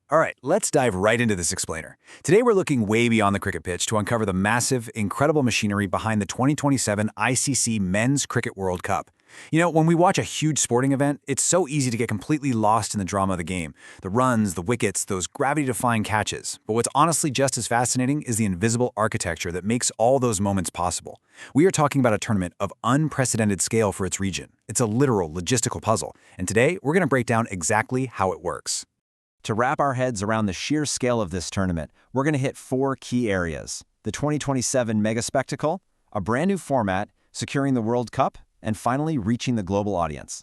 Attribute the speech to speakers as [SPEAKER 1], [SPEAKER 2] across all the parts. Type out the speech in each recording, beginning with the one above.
[SPEAKER 1] All right, let's dive right into this explainer. Today we're looking way beyond the cricket pitch to uncover the massive, incredible machinery behind the 2027 ICC Men's Cricket World Cup. You know, when we watch a huge sporting event, it's so easy to get completely lost in the drama of the game. The runs, the wickets, those gravity-defying catches. But what's honestly just as fascinating is the invisible architecture that makes all those moments possible. We are talking about a tournament of unprecedented scale for its region. It's a literal logistical puzzle, and today we're going to break down exactly how it works.
[SPEAKER 2] To wrap our heads around the sheer scale of this tournament, we're going to hit four key areas: the 2027 mega spectacle, a brand new format, securing the World Cup, and finally reaching the global audience.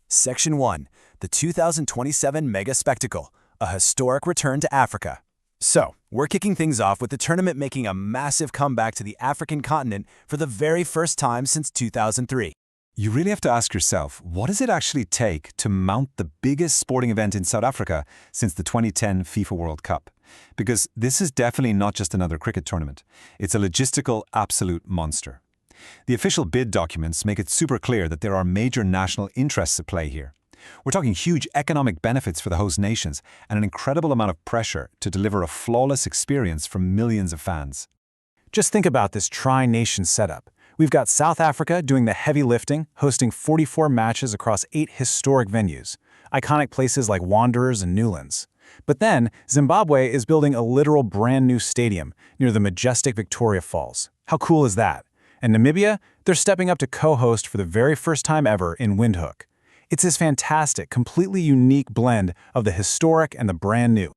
[SPEAKER 3] Section 1. The 2027 Mega Spectacle, a historic return to Africa. So, we're kicking things off with the tournament making a massive comeback to the African continent for the very first time since 2003.
[SPEAKER 4] You really have to ask yourself, what does it actually take to mount the biggest sporting event in South Africa since the 2010 FIFA World Cup? Because this is definitely not just another cricket tournament. It's a logistical absolute monster. The official bid documents make it super clear that there are major national interests at play here. We're talking huge economic benefits for the host nations and an incredible amount of pressure to deliver a flawless experience for millions of fans.
[SPEAKER 3] Just think about this tri-nation setup. We've got South Africa doing the heavy lifting, hosting 44 matches across 8 historic venues, iconic places like Wanderers and Newlands. But then, Zimbabwe is building a literal brand new stadium near the majestic Victoria Falls. How cool is that? And Namibia, they're stepping up to co-host for the very first time ever in Windhoek. It's this fantastic, completely unique blend of the historic and the brand new.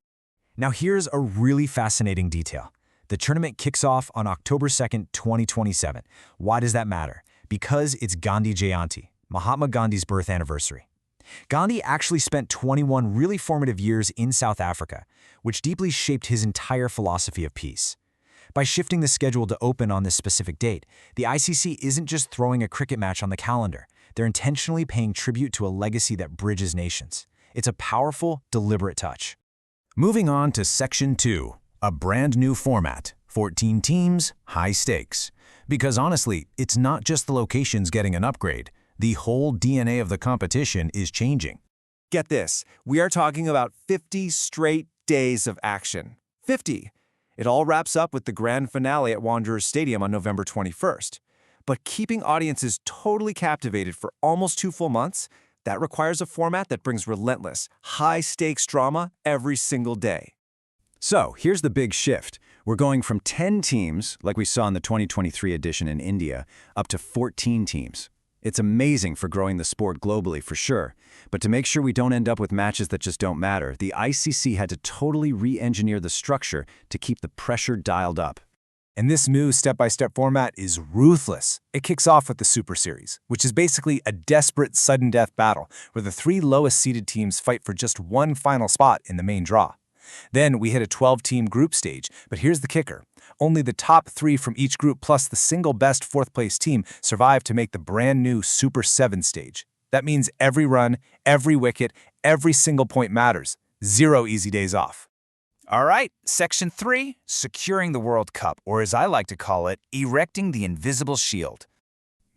[SPEAKER 5] Now here's a really fascinating detail. The tournament kicks off on October 2nd, 2027. Why does that matter? Because it's Gandhi Jayanti, Mahatma Gandhi's birth anniversary. Gandhi actually spent 21 really formative years in South Africa, which deeply shaped his entire philosophy of peace. By shifting the schedule to open on this specific date, the ICC isn't just throwing a cricket match on the calendar. They're intentionally paying tribute to a legacy that bridges nations. It's a powerful, deliberate touch.
[SPEAKER 3] Moving on to Section 2. A brand new format, 14 teams, high stakes. Because honestly, it's not just the locations getting an upgrade. The whole DNA of the competition is changing.
[SPEAKER 6] Get this, we are talking about 50 straight days of action. 50! It all wraps up with the grand finale at Wanderers Stadium on November 21st. But keeping audiences totally captivated for almost 2 full months, that requires a format that brings relentless, high-stakes drama every single day.
[SPEAKER 1] So, here's the big shift. We're going from 10 teams, like we saw in the 2023 edition in India, up to 14 teams. It's amazing for growing the sport globally, for sure. But to make sure we don't end up with matches that just don't matter, the ICC had to totally re-engineer the structure to keep the pressure dialed up.
[SPEAKER 3] And this new step-by-step format is ruthless. It kicks off with the Super Series, which is basically a desperate sudden death battle where the 3 lowest-seeded teams fight for just one final spot in the main draw. Then we hit a 12-team group stage, but here's the kicker. Only the top 3 from each group plus the single best 4th-place team survive to make the brand new Super 7 stage. That means every run, every wicket, every single point matters. 0 easy days off.
[SPEAKER 7] All right, Section 3, securing the World Cup, or as I like to call it, erecting the invisible shield.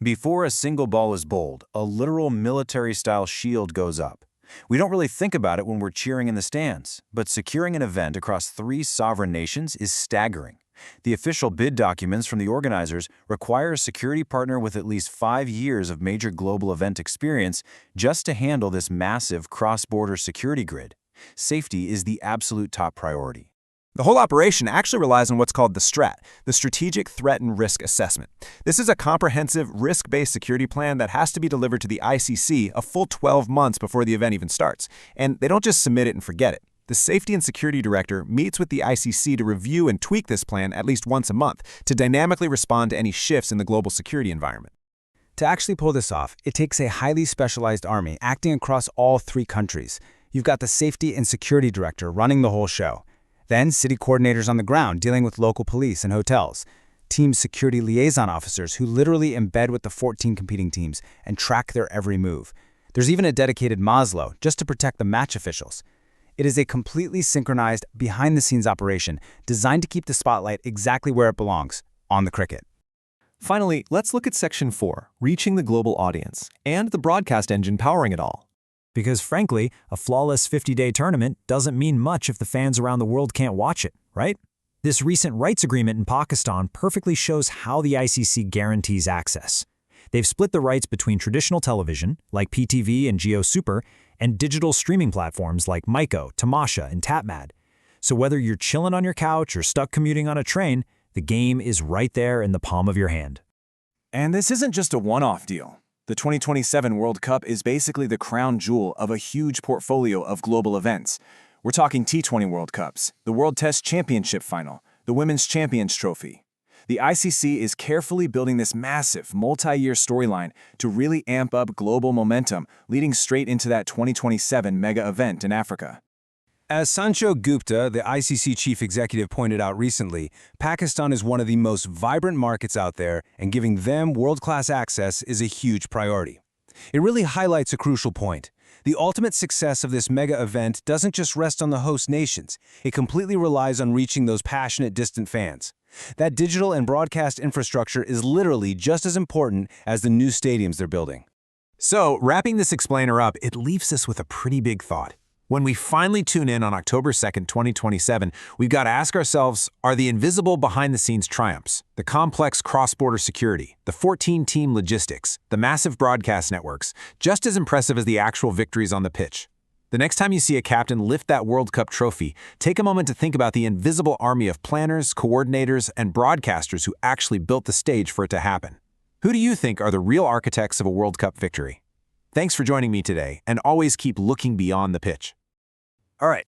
[SPEAKER 1] Before a single ball is bowled, a literal military-style shield goes up. We don't really think about it when we're cheering in the stands, but securing an event across 3 sovereign nations is staggering. The official bid documents from the organizers require a security partner with at least 5 years of major global event experience just to handle this massive cross-border security grid. Safety is the absolute top priority.
[SPEAKER 6] The whole operation actually relies on what's called the STRAT, the Strategic Threat and Risk Assessment. This is a comprehensive, risk-based security plan that has to be delivered to the ICC a full 12 months before the event even starts. And they don't just submit it and forget it. The Safety and Security Director meets with the ICC to review and tweak this plan at least once a month to dynamically respond to any shifts in the global security environment.
[SPEAKER 3] To actually pull this off, it takes a highly specialized army acting across all 3 countries. You've got the Safety and Security Director running the whole show. Then, city coordinators on the ground dealing with local police and hotels. Team security liaison officers who literally embed with the 14 competing teams and track their every move. There's even a dedicated Maslow just to protect the match officials. It is a completely synchronized, behind-the-scenes operation designed to keep the spotlight exactly where it belongs, on the cricket.
[SPEAKER 6] Finally, let's look at Section 4, reaching the global audience, and the broadcast engine powering it all.
[SPEAKER 5] Because frankly, a flawless 50-day tournament doesn't mean much if the fans around the world can't watch it, right? This recent rights agreement in Pakistan perfectly shows how the ICC guarantees access. They've split the rights between traditional television, like PTV and Jio Super, and digital streaming platforms like Maiko, Tamasha, and TapMad. So whether you're chilling on your couch or stuck commuting on a train, the game is right there in the palm of your hand.
[SPEAKER 6] And this isn't just a one-off deal. The 2027 World Cup is basically the crown jewel of a huge portfolio of global events. We're talking T20 World Cups, the World Test Championship Final, the Women's Champions Trophy. The ICC is carefully building this massive, multi-year storyline to really amp up global momentum, leading straight into that 2027 mega event in Africa.
[SPEAKER 8] As Sancho Gupta, the ICC chief executive, pointed out recently, Pakistan is one of the most vibrant markets out there, and giving them world-class access is a huge priority. It really highlights a crucial point. The ultimate success of this mega event doesn't just rest on the host nations. It completely relies on reaching those passionate, distant fans. That digital and broadcast infrastructure is literally just as important as the new stadiums they're building.
[SPEAKER 1] So, wrapping this explainer up, it leaves us with a pretty big thought. When we finally tune in on October 2nd, 2027, we've got to ask ourselves, are the invisible behind-the-scenes triumphs, the complex cross-border security, the 14-team logistics, the massive broadcast networks, just as impressive as the actual victories on the pitch? The next time you see a captain lift that World Cup trophy, take a moment to think about the invisible army of planners, coordinators, and broadcasters who actually built the stage for it to happen. Who do you think are the real architects of a World Cup victory? Thanks for joining me today, and always keep looking beyond the pitch.
[SPEAKER 7] All right,